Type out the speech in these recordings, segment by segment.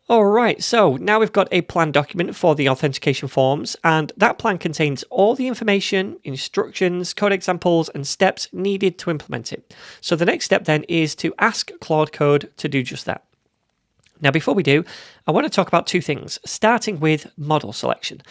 Alright, so now we've got a plan document for the authentication forms, and that plan contains all the information, instructions, code examples, and steps needed to implement it. So the next step then is to ask Claude Code to do just that. Now before we do, I want to talk about two things, starting with model selection.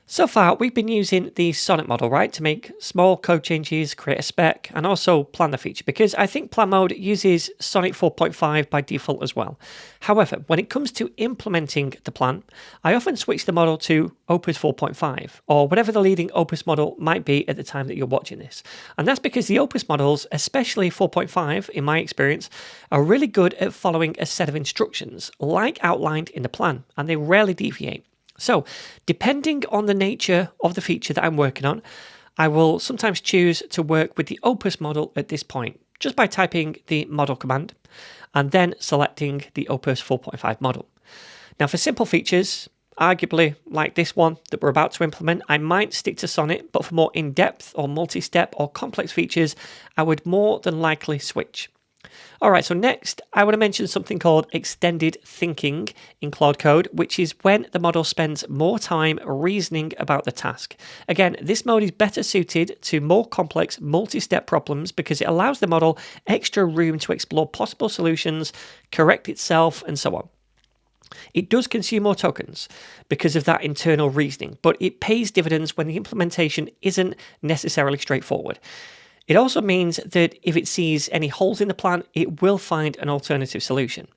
So far, we've been using the Sonnet model, right, to make small code changes, create a spec, and also plan the feature, because I think plan mode uses Sonnet 4.5 by default as well. However, when it comes to implementing the plan, I often switch the model to Opus 4.5, or whatever the leading Opus model might be at the time that you're watching this. And that's because the Opus models, especially 4.5, in my experience, are really good at following a set of instructions, like outlined in the plan, and they rarely deviate. So, depending on the nature of the feature that I'm working on, I will sometimes choose to work with the Opus model at this point, just by typing the model command and then selecting the Opus 4.5 model. Now, for simple features, arguably like this one that we're about to implement, I might stick to Sonnet, but for more in-depth or multi-step or complex features, I would more than likely switch. Alright, so next I want to mention something called extended thinking in Claude Code, which is when the model spends more time reasoning about the task. Again, this mode is better suited to more complex multi-step problems because it allows the model extra room to explore possible solutions, correct itself, and so on. It does consume more tokens because of that internal reasoning, but it pays dividends when the implementation isn't necessarily straightforward. It also means that if it sees any holes in the plan, it will find an alternative solution.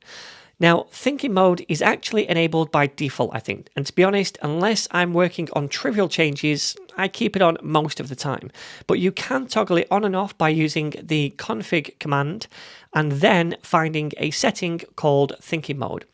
Now, thinking mode is actually enabled by default, I think, and to be honest, unless I'm working on trivial changes, I keep it on most of the time. But you can toggle it on and off by using the config command and then finding a setting called thinking mode.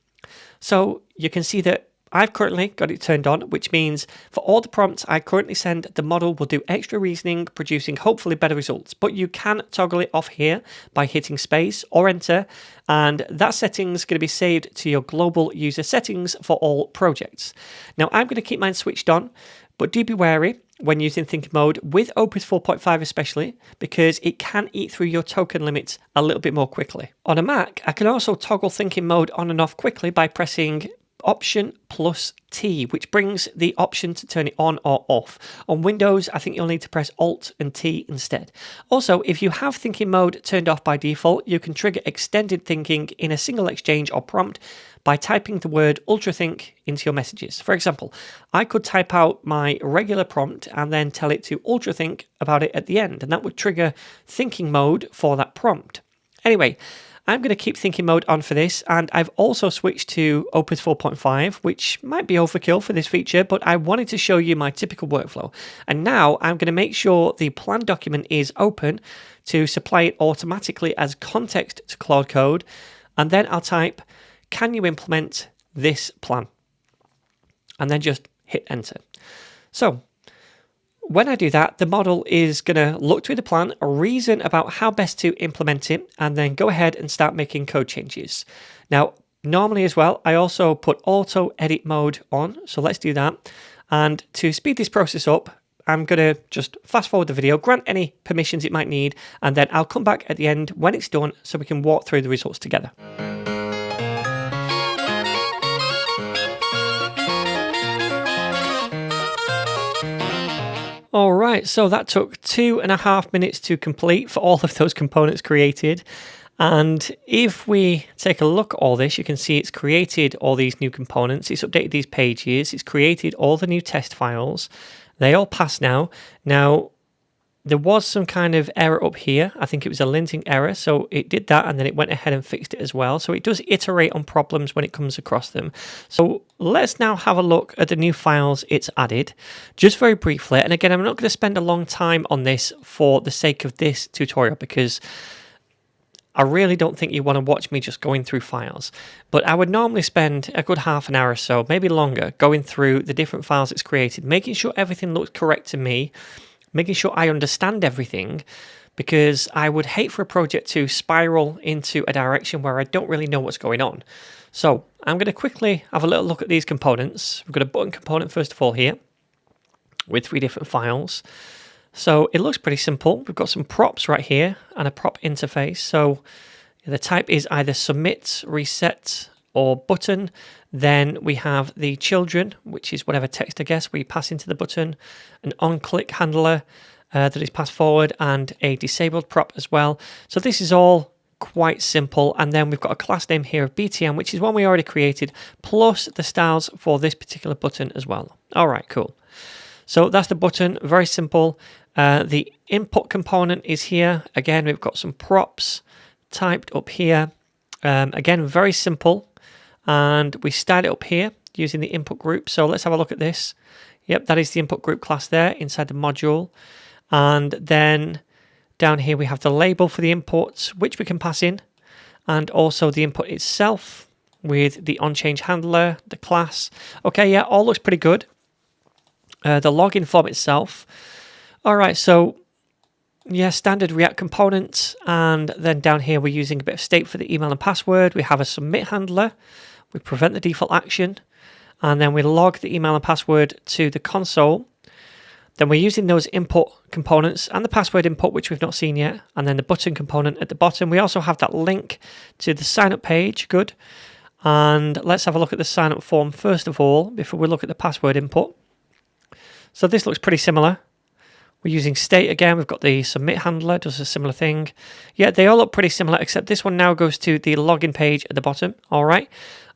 So you can see that I've currently got it turned on, which means for all the prompts I currently send, the model will do extra reasoning, producing hopefully better results. But you can toggle it off here by hitting space or enter, and that setting is going to be saved to your global user settings for all projects. Now, I'm going to keep mine switched on, but do be wary when using thinking mode with Opus 4.5 especially, because it can eat through your token limits a little bit more quickly. On a Mac, I can also toggle thinking mode on and off quickly by pressing Option plus T, which brings the option to turn it on or off. On Windows, I think you'll need to press Alt and T instead. Also, if you have thinking mode turned off by default, you can trigger extended thinking in a single exchange or prompt by typing the word ultrathink into your messages. For example, I could type out my regular prompt and then tell it to ultrathink about it at the end, and that would trigger thinking mode for that prompt. Anyway, I'm going to keep thinking mode on for this, and I've also switched to Opus 4.5, which might be overkill for this feature, but I wanted to show you my typical workflow. And now I'm going to make sure the plan document is open to supply it automatically as context to Claude Code, and then I'll type, "Can you implement this plan?" And then just hit enter. So when I do that, the model is going to look through the plan, reason about how best to implement it, and then go ahead and start making code changes. Now, normally as well, I also put auto edit mode on, so let's do that. And to speed this process up, I'm going to just fast forward the video, grant any permissions it might need, and then I'll come back at the end when it's done so we can walk through the results together. Alright, so that took 2.5 minutes to complete for all of those components created. And if we take a look at all this, you can see it's created all these new components, it's updated these pages, it's created all the new test files. They all pass now. Now, there was some kind of error up here. I think it was a linting error, so it did that and then it went ahead and fixed it as well. So it does iterate on problems when it comes across them. So let's now have a look at the new files it's added, just very briefly. And again, I'm not going to spend a long time on this for the sake of this tutorial because I really don't think you want to watch me just going through files. But I would normally spend a good half an hour or so, maybe longer, going through the different files it's created, making sure everything looks correct to me, making sure I understand everything, because I would hate for a project to spiral into a direction where I don't really know what's going on. So I'm going to quickly have a little look at these components. We've got a button component first of all here with 3 different files. So it looks pretty simple. We've got some props right here and a prop interface. So the type is either submit, reset, or button. Then we have the children, which is whatever text, I guess, we pass into the button, an on-click handler that is passed forward, and a disabled prop as well. So this is all quite simple. And then we've got a class name here of BTM, which is one we already created, plus the styles for this particular button as well. All right, cool. So that's the button, very simple. The input component is here. Again, we've got some props typed up here. Again, very simple. And we style it up here using the input group. So let's have a look at this. Yep, that is the input group class there inside the module. And then down here we have the label for the inputs, which we can pass in, and also the input itself with the onChange handler, the class. Okay, yeah, all looks pretty good. The login form itself. All right, so yeah, standard React components, and then down here we're using a bit of state for the email and password. We have a submit handler. We prevent the default action, and then we log the email and password to the console. Then we're using those input components and the password input, which we've not seen yet, and then the button component at the bottom. We also have that link to the sign up page. Good. And let's have a look at the sign up form first of all before we look at the password input. So this looks pretty similar. We're using state again. We've got the submit handler, does a similar thing. Yeah, they all look pretty similar, except this one now goes to the login page at the bottom. All right.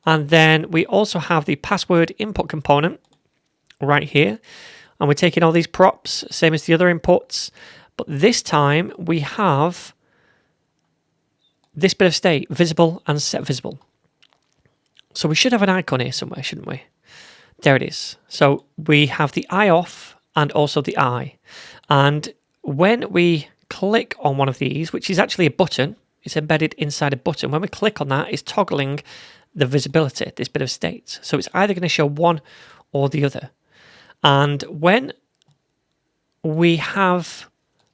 And then we also have the password input component right here. And we're taking all these props, same as the other inputs. But this time we have this bit of state, visible and set visible. So we should have an icon here somewhere, shouldn't we? There it is. So we have the eye off and also the eye. And when we click on one of these, which is actually a button, it's embedded inside a button. When we click on that, it's toggling the visibility, this bit of state. So it's either going to show one or the other. And when we have,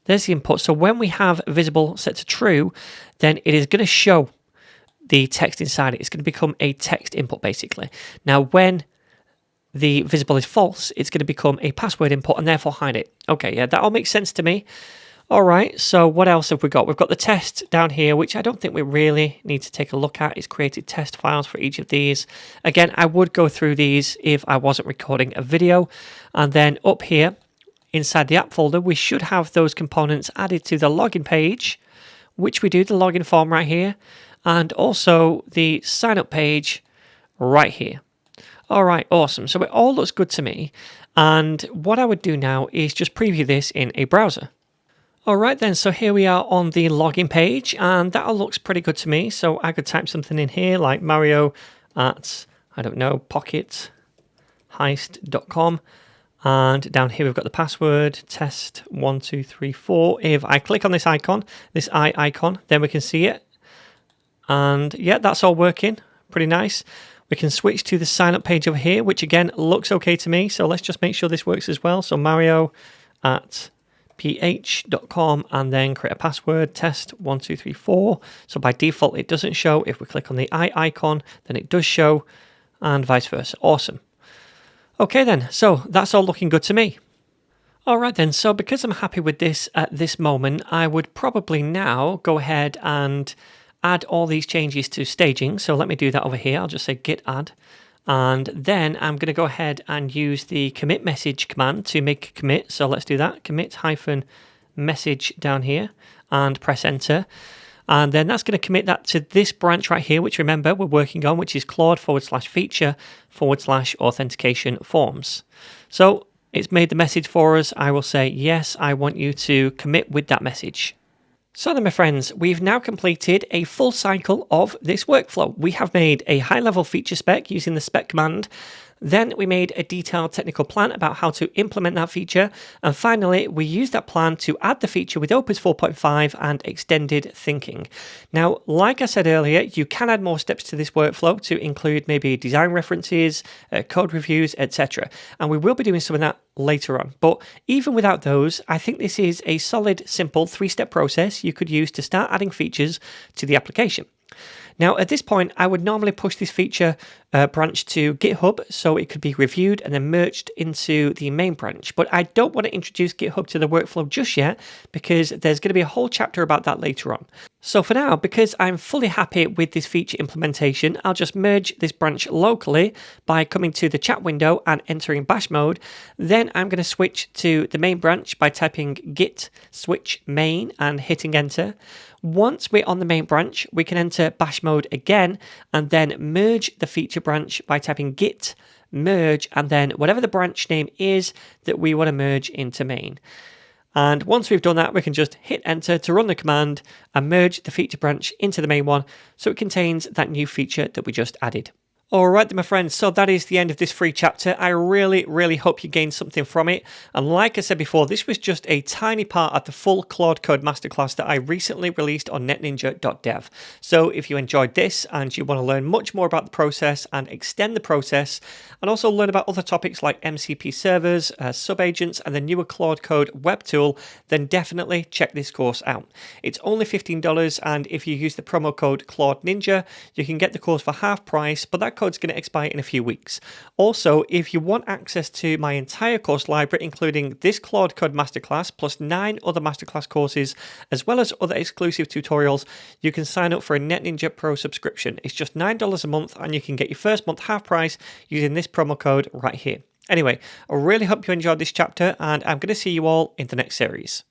there's the input. So when we have visible set to true, then it is going to show the text inside it. It's going to become a text input, basically. Now, when the visible is false, it's going to become a password input and therefore hide it. Okay, yeah, that all makes sense to me. All right, so what else have we got? We've got the test down here, which I don't think we really need to take a look at. It's created test files for each of these. Again, I would go through these if I wasn't recording a video. And then up here, inside the app folder, we should have those components added to the login page, which we do, the login form right here, and also the sign up page right here. All right, awesome. So it all looks good to me. And what I would do now is just preview this in a browser. All right then, so here we are on the login page, and that all looks pretty good to me. So I could type something in here like Mario at, I don't know, pocketheist.com. And down here we've got the password, test1234. If I click on this icon, this eye icon, then we can see it. And yeah, that's all working. Pretty nice. We can switch to the sign up page over here, which again looks okay to me. So let's just make sure this works as well. So Mario at ph.com, and then create a password, test1234. So by default, it doesn't show. If we click on the eye icon, then it does show, and vice versa. Awesome. Okay then, so that's all looking good to me. All right then, so because I'm happy with this at this moment, I would probably now go ahead and add all these changes to staging. So let me do that over here. I'll just say git add. And then I'm going to go ahead and use the commit message command to make a commit. So let's do that. Commit -message down here and press enter. And then that's going to commit that to this branch right here, which remember we're working on, which is Claude/feature/authentication forms. So it's made the message for us. I will say, yes, I want you to commit with that message. So then, my friends, we've now completed a full cycle of this workflow. We have made a high-level feature spec using the spec command. Then we made a detailed technical plan about how to implement that feature. And finally, we used that plan to add the feature with Opus 4.5 and extended thinking. Now, like I said earlier, you can add more steps to this workflow to include maybe design references, code reviews, etc. And we will be doing some of that later on. But even without those, I think this is a solid, simple 3-step process you could use to start adding features to the application. Now, at this point, I would normally push this feature branch to GitHub so it could be reviewed and then merged into the main branch. But I don't want to introduce GitHub to the workflow just yet because there's going to be a whole chapter about that later on. So for now, because I'm fully happy with this feature implementation, I'll just merge this branch locally by coming to the chat window and entering bash mode. Then I'm going to switch to the main branch by typing git switch main and hitting enter. Once we're on the main branch, we can enter bash mode again and then merge the feature branch by typing git merge and then whatever the branch name is that we want to merge into main. And once we've done that, we can just hit enter to run the command and merge the feature branch into the main one so it contains that new feature that we just added. Alright then my friends, so that is the end of this free chapter. I really hope you gained something from it. And like I said before, this was just a tiny part of the full Claude Code Masterclass that I recently released on netninja.dev. So if you enjoyed this and you want to learn much more about the process and extend the process, and also learn about other topics like MCP servers, subagents, and the newer Claude Code web tool, then definitely check this course out. It's only $15, and if you use the promo code Claude Ninja, you can get the course for half price, but that code's going to expire in a few weeks. Also, if you want access to my entire course library, including this Claude Code Masterclass, plus 9 other Masterclass courses, as well as other exclusive tutorials, you can sign up for a NetNinja Pro subscription. It's just $9 a month, and you can get your first month half price using this promo code right here. Anyway, I really hope you enjoyed this chapter, and I'm going to see you all in the next series.